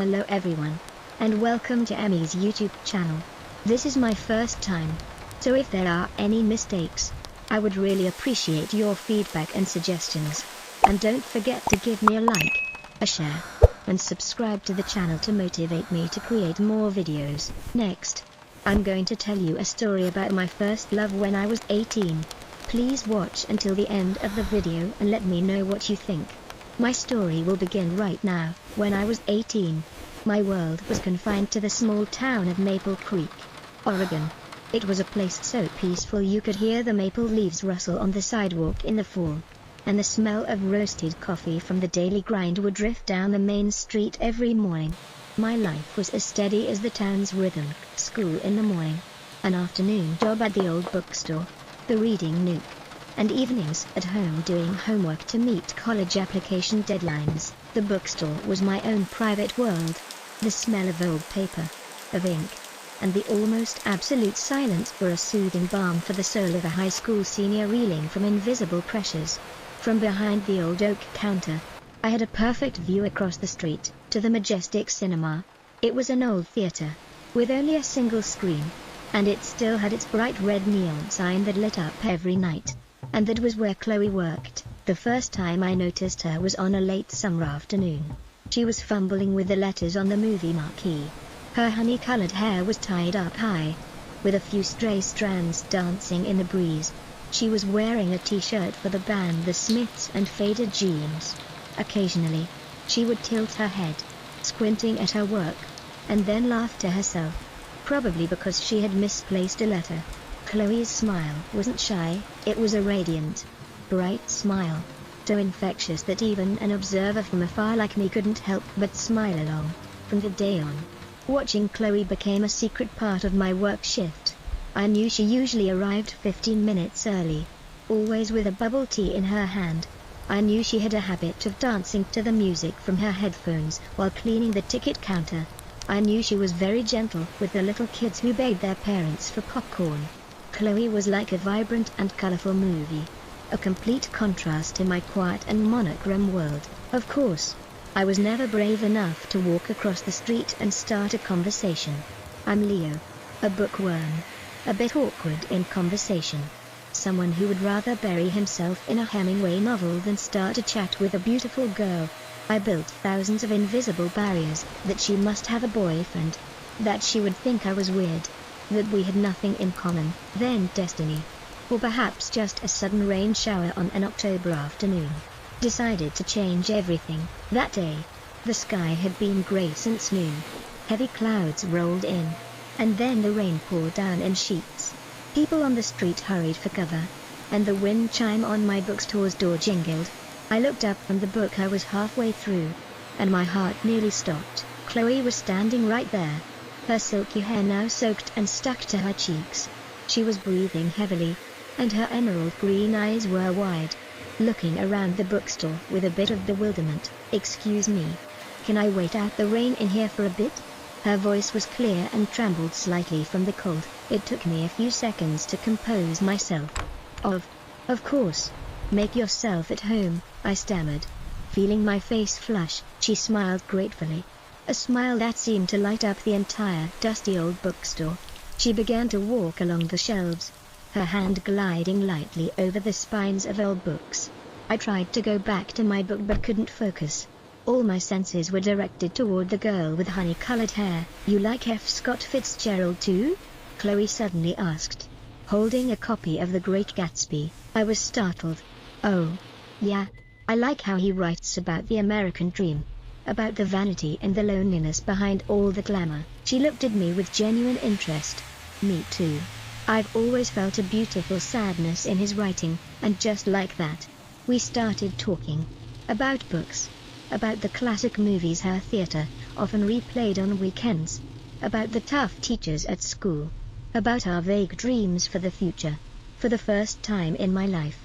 Hello everyone, and welcome to Emmy's YouTube channel. This is my first time, so if there are any mistakes, I would really appreciate your feedback and suggestions. And don't forget to give me a like, a share, and subscribe to the channel to motivate me to create more videos. Next, I'm going to tell you a story about my first love when I was 18. Please watch until the end of the video and let me know what you think. My story will begin right now. When I was 18, my world was confined to the small town of Maple Creek, Oregon. It was a place so peaceful you could hear the maple leaves rustle on the sidewalk in the fall, and the smell of roasted coffee from the daily grind would drift down the main street every morning. My life was as steady as the town's rhythm: school in the morning, an afternoon job at the old bookstore, the reading nook, and evenings at home doing homework to meet college application deadlines. The bookstore was my own private world. The smell of old paper, of ink, and the almost absolute silence were a soothing balm for the soul of a high school senior reeling from invisible pressures. From behind the old oak counter, I had a perfect view across the street, to the Majestic cinema. It was an old theater, with only a single screen, and it still had its bright red neon sign that lit up every night. And that was where Chloe worked. The first time I noticed her was on a late summer afternoon. She was fumbling with the letters on the movie marquee. Her honey-colored hair was tied up high, with a few stray strands dancing in the breeze. She was wearing a t-shirt for the band The Smiths and faded jeans. Occasionally, she would tilt her head, squinting at her work, and then laugh to herself, probably because she had misplaced a letter. Chloe's smile wasn't shy, it was a radiant, bright smile, so infectious that even an observer from afar like me couldn't help but smile along. From the day on, watching Chloe became a secret part of my work shift. I knew she usually arrived 15 minutes early, always with a bubble tea in her hand. I knew she had a habit of dancing to the music from her headphones while cleaning the ticket counter. I knew she was very gentle with the little kids who begged their parents for popcorn. Chloe was like a vibrant and colorful movie, a complete contrast to my quiet and monochrome world. Of course, I was never brave enough to walk across the street and start a conversation. I'm Leo, a bookworm, a bit awkward in conversation, someone who would rather bury himself in a Hemingway novel than start a chat with a beautiful girl. I built thousands of invisible barriers: that she must have a boyfriend, that she would think I was weird, that we had nothing in common. Then destiny, or perhaps just a sudden rain shower on an October afternoon, decided to change everything. That day, the sky had been grey since noon. Heavy clouds rolled in, and then the rain poured down in sheets. People on the street hurried for cover, and the wind chime on my bookstore's door jingled. I looked up from the book I was halfway through, and my heart nearly stopped. Chloe was standing right there, her silky hair now soaked and stuck to her cheeks. She was breathing heavily, and her emerald green eyes were wide, looking around the bookstore with a bit of bewilderment. "Excuse me, can I wait out the rain in here for a bit?" Her voice was clear and trembled slightly from the cold. It took me a few seconds to compose myself. Of course. Make yourself at home," I stammered. Feeling my face flush, she smiled gratefully, a smile that seemed to light up the entire dusty old bookstore. She began to walk along the shelves, her hand gliding lightly over the spines of old books. I tried to go back to my book but couldn't focus. All my senses were directed toward the girl with honey-colored hair. "You like F. Scott Fitzgerald too?" Chloe suddenly asked, holding a copy of The Great Gatsby. I was startled. "Oh, yeah. I like how he writes about the American dream, about the vanity and the loneliness behind all the glamour." She looked at me with genuine interest. "Me too. I've always felt a beautiful sadness in his writing," and just like that, we started talking. About books, about the classic movies her theater often replayed on weekends, about the tough teachers at school, about our vague dreams for the future. For the first time in my life,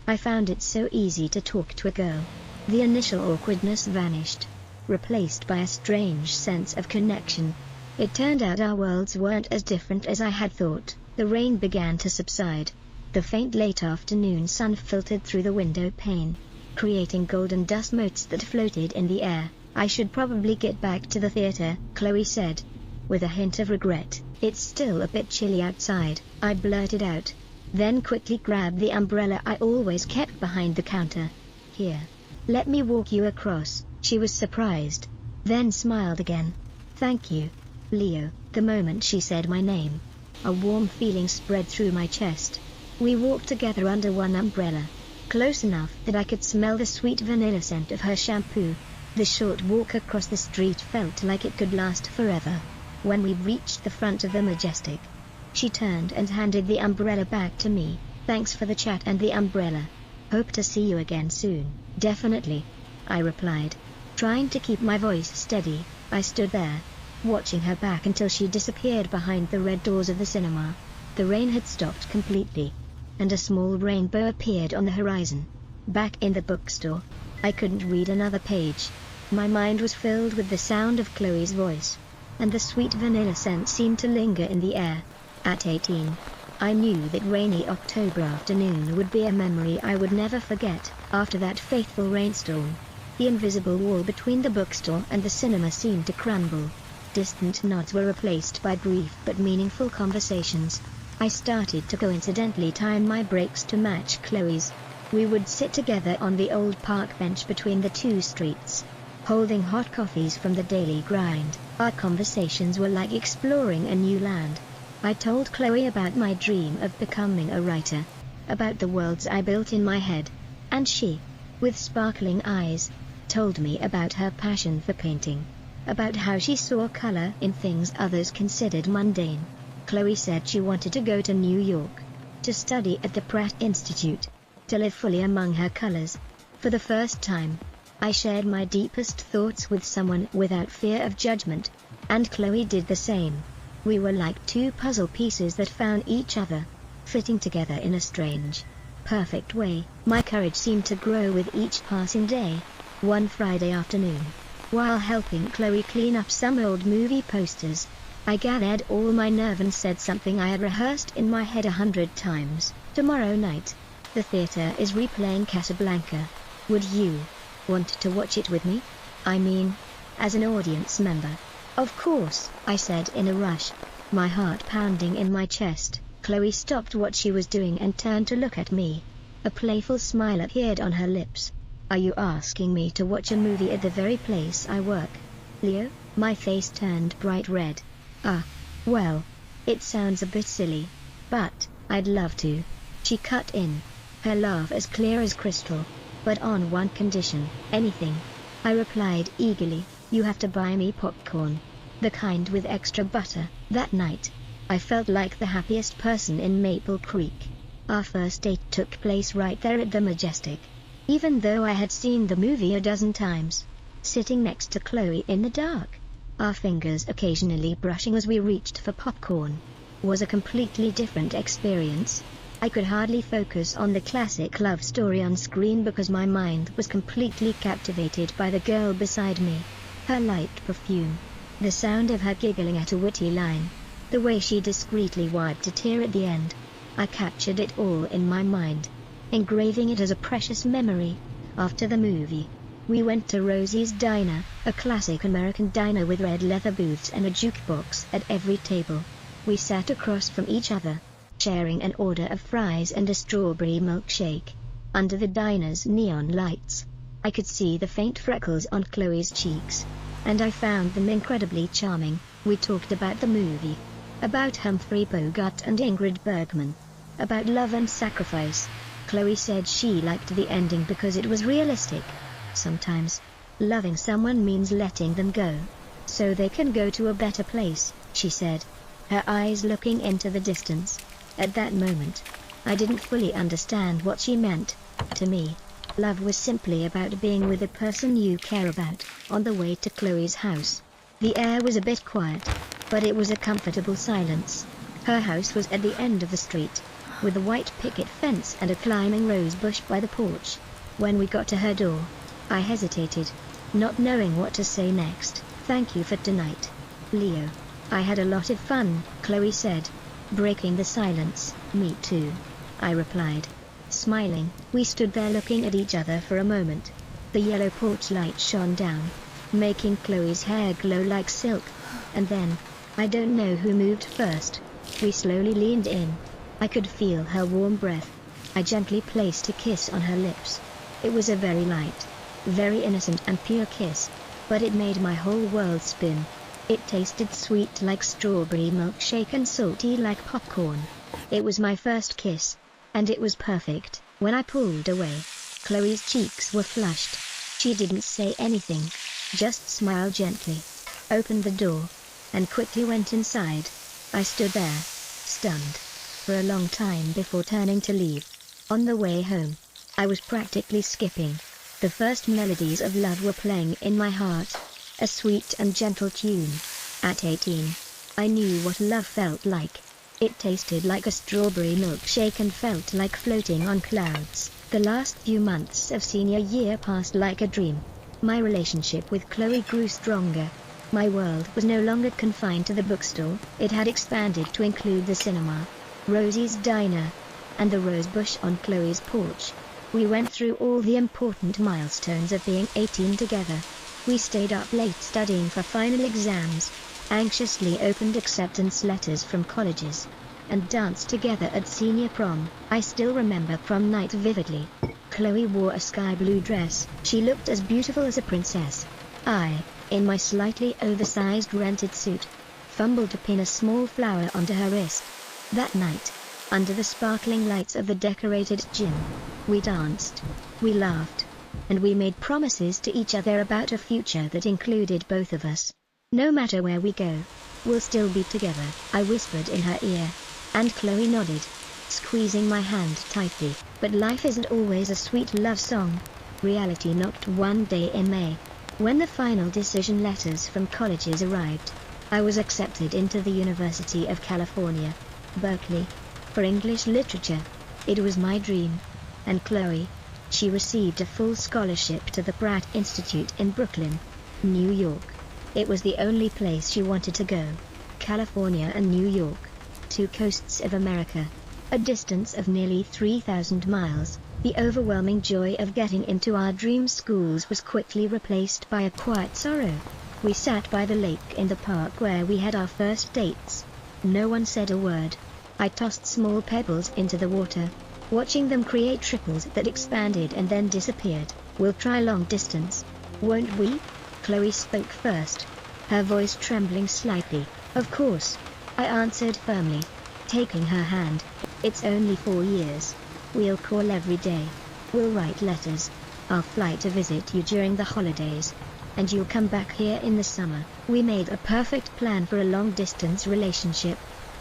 I found it so easy to talk to a girl. The initial awkwardness vanished, replaced by a strange sense of connection. It turned out our worlds weren't as different as I had thought. The rain began to subside. The faint late afternoon sun filtered through the window pane, creating golden dust motes that floated in the air. I should probably get back to the theater, Chloe said, with a hint of regret. It's still a bit chilly outside, I blurted out, then quickly grabbed the umbrella I always kept behind the counter. Here. Let me walk you across. She was surprised, then smiled again. Thank you, Leo. The moment she said my name, a warm feeling spread through my chest. We walked together under one umbrella, close enough that I could smell the sweet vanilla scent of her shampoo. The short walk across the street felt like it could last forever. When we reached the front of the Majestic, she turned and handed the umbrella back to me. Thanks for the chat and the umbrella. Hope to see you again soon. Definitely, I replied, trying to keep my voice steady. I stood there, watching her back until she disappeared behind the red doors of the cinema. The rain had stopped completely, and a small rainbow appeared on the horizon. Back in the bookstore, I couldn't read another page. My mind was filled with the sound of Chloe's voice, and the sweet vanilla scent seemed to linger in the air. At 18, I knew that rainy October afternoon would be a memory I would never forget. After that faithful rainstorm, the invisible wall between the bookstore and the cinema seemed to crumble. Distant nods were replaced by brief but meaningful conversations. I started to coincidentally time my breaks to match Chloe's. We would sit together on the old park bench between the two streets, holding hot coffees from the daily grind. Our conversations were like exploring a new land. I told Chloe about my dream of becoming a writer, about the worlds I built in my head, and she, with sparkling eyes, told me about her passion for painting, about how she saw color in things others considered mundane. Chloe said she wanted to go to New York, to study at the Pratt Institute, to live fully among her colors. For the first time, I shared my deepest thoughts with someone without fear of judgment, and Chloe did the same. We were like two puzzle pieces that found each other, fitting together in a strange, perfect way. My courage seemed to grow with each passing day. One Friday afternoon, while helping Chloe clean up some old movie posters, I gathered all my nerve and said something I had rehearsed in my head 100 times. Tomorrow night, the theater is replaying Casablanca. Would you want to watch it with me? I mean, as an audience member. Of course, I said in a rush, my heart pounding in my chest. Chloe stopped what she was doing and turned to look at me. A playful smile appeared on her lips. Are you asking me to watch a movie at the very place I work, Leo? My face turned bright red. Well, it sounds a bit silly, but I'd love to. She cut in, her laugh as clear as crystal. But on one condition. Anything, I replied eagerly. You have to buy me popcorn, the kind with extra butter. That night, I felt like the happiest person in Maple Creek. Our first date took place right there at the Majestic. Even though I had seen the movie a dozen times, sitting next to Chloe in the dark, our fingers occasionally brushing as we reached for popcorn, was a completely different experience. I could hardly focus on the classic love story on screen because my mind was completely captivated by the girl beside me. Her light perfume, the sound of her giggling at a witty line, the way she discreetly wiped a tear at the end. I captured it all in my mind, engraving it as a precious memory. After the movie, we went to Rosie's Diner, a classic American diner with red leather booths and a jukebox at every table. We sat across from each other, sharing an order of fries and a strawberry milkshake. Under the diner's neon lights, I could see the faint freckles on Chloe's cheeks, and I found them incredibly charming. We talked about the movie, about Humphrey Bogart and Ingrid Bergman, about love and sacrifice. Chloe said she liked the ending because it was realistic. Sometimes, loving someone means letting them go, so they can go to a better place, she said, her eyes looking into the distance. At that moment, I didn't fully understand what she meant. To me, love was simply about being with the person you care about. On the way to Chloe's house, the air was a bit quiet, but it was a comfortable silence. Her house was at the end of the street, with a white picket fence and a climbing rose bush by the porch. When we got to her door, I hesitated, not knowing what to say next. Thank you for tonight, Leo. I had a lot of fun, Chloe said, breaking the silence. Me too, I replied, smiling. We stood there looking at each other for a moment. The yellow porch light shone down, making Chloe's hair glow like silk. And then, I don't know who moved first. We slowly leaned in. I could feel her warm breath. I gently placed a kiss on her lips. It was a very light, very innocent and pure kiss, but it made my whole world spin. It tasted sweet like strawberry milkshake and salty like popcorn. It was my first kiss, and it was perfect. When I pulled away, Chloe's cheeks were flushed. She didn't say anything, just smiled gently, opened the door, and quickly went inside. I stood there, stunned, for a long time before turning to leave. On the way home, I was practically skipping. The first melodies of love were playing in my heart, a sweet and gentle tune. At 18, I knew what love felt like. It tasted like a strawberry milkshake and felt like floating on clouds. The last few months of senior year passed like a dream. My relationship with Chloe grew stronger. My world was no longer confined to the bookstore. It had expanded to include the cinema, Rosie's diner, and the rose bush on Chloe's porch. We went through all the important milestones of being 18 together. We stayed up late studying for final exams, anxiously opened acceptance letters from colleges, and danced together at senior prom. I still remember prom night vividly. Chloe wore a sky blue dress. She looked as beautiful as a princess. I, in my slightly oversized rented suit, fumbled to pin a small flower onto her wrist. That night, under the sparkling lights of the decorated gym, we danced, we laughed, and we made promises to each other about a future that included both of us. No matter where we go, we'll still be together, I whispered in her ear, and Chloe nodded, squeezing my hand tightly. But life isn't always a sweet love song. Reality knocked one day in May. When the final decision letters from colleges arrived, I was accepted into the University of California, Berkeley, for English literature. It was my dream. And Chloe, she received a full scholarship to the Pratt Institute in Brooklyn, New York. It was the only place she wanted to go. California and New York, two coasts of America, a distance of nearly 3,000 miles. The overwhelming joy of getting into our dream schools was quickly replaced by a quiet sorrow. We sat by the lake in the park where we had our first dates. No one said a word. I tossed small pebbles into the water, watching them create ripples that expanded and then disappeared. We'll try long distance, won't we? Chloe spoke first, her voice trembling slightly. Of course, I answered firmly, taking her hand. It's only 4 years. We'll call every day. We'll write letters. I'll fly to visit you during the holidays, and you'll come back here in the summer. We made a perfect plan for a long-distance relationship.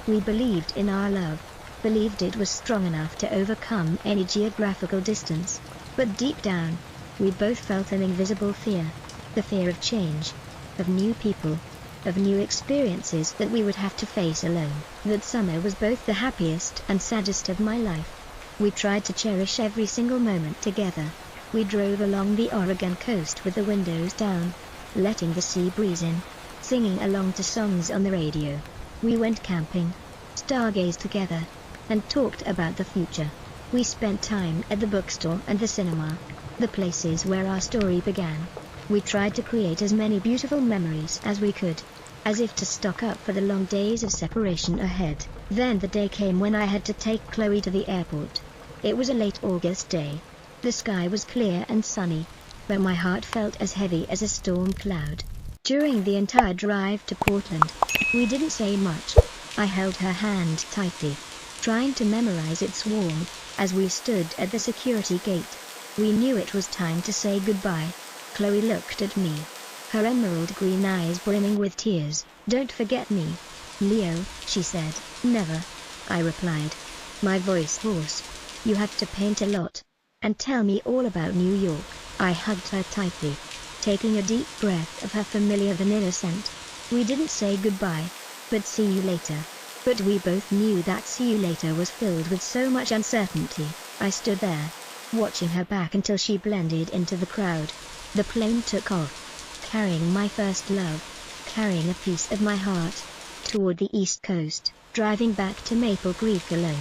We believed in our love, believed it was strong enough to overcome any geographical distance. But deep down, we both felt an invisible fear. The fear of change, of new people, of new experiences that we would have to face alone. That summer was both the happiest and saddest of my life. We tried to cherish every single moment together. We drove along the Oregon coast with the windows down, letting the sea breeze in, singing along to songs on the radio. We went camping, stargazed together, and talked about the future. We spent time at the bookstore and the cinema, the places where our story began. We tried to create as many beautiful memories as we could, as if to stock up for the long days of separation ahead. Then the day came when I had to take Chloe to the airport. It was a late August day. The sky was clear and sunny, but my heart felt as heavy as a storm cloud. During the entire drive to Portland, we didn't say much. I held her hand tightly, trying to memorize its warmth. As we stood at the security gate, we knew it was time to say goodbye. Chloe looked at me, her emerald green eyes brimming with tears. Don't forget me, Leo, she said. Never, I replied, my voice hoarse. You have to paint a lot, and tell me all about New York. I hugged her tightly, taking a deep breath of her familiar vanilla scent. We didn't say goodbye, but see you later. But we both knew that see you later was filled with so much uncertainty. I stood there, watching her back until she blended into the crowd. The plane took off, carrying my first love, carrying a piece of my heart, toward the East Coast. Driving back to Maple Creek alone,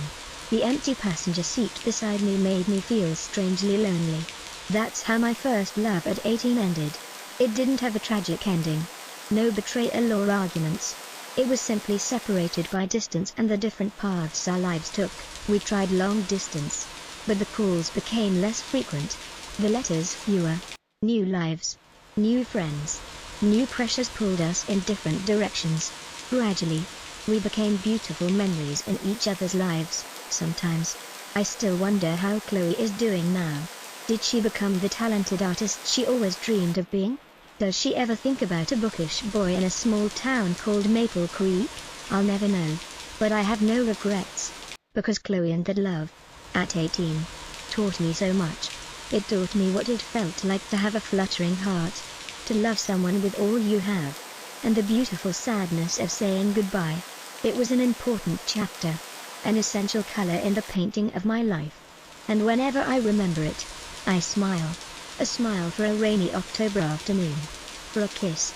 the empty passenger seat beside me made me feel strangely lonely. That's how my first love at 18 ended. It didn't have a tragic ending. No betrayal or arguments. It was simply separated by distance and the different paths our lives took. We tried long distance, but the calls became less frequent, the letters fewer. New lives, new friends, new pressures pulled us in different directions. Gradually, we became beautiful memories in each other's lives. Sometimes, I still wonder how Chloe is doing now. Did she become the talented artist she always dreamed of being? Does she ever think about a bookish boy in a small town called Maple Creek? I'll never know. But I have no regrets. Because Chloe and that love, at 18, taught me so much. It taught me what it felt like to have a fluttering heart, to love someone with all you have, and the beautiful sadness of saying goodbye. It was an important chapter, an essential color in the painting of my life. And whenever I remember it, I smile. A smile for a rainy October afternoon. For a kiss.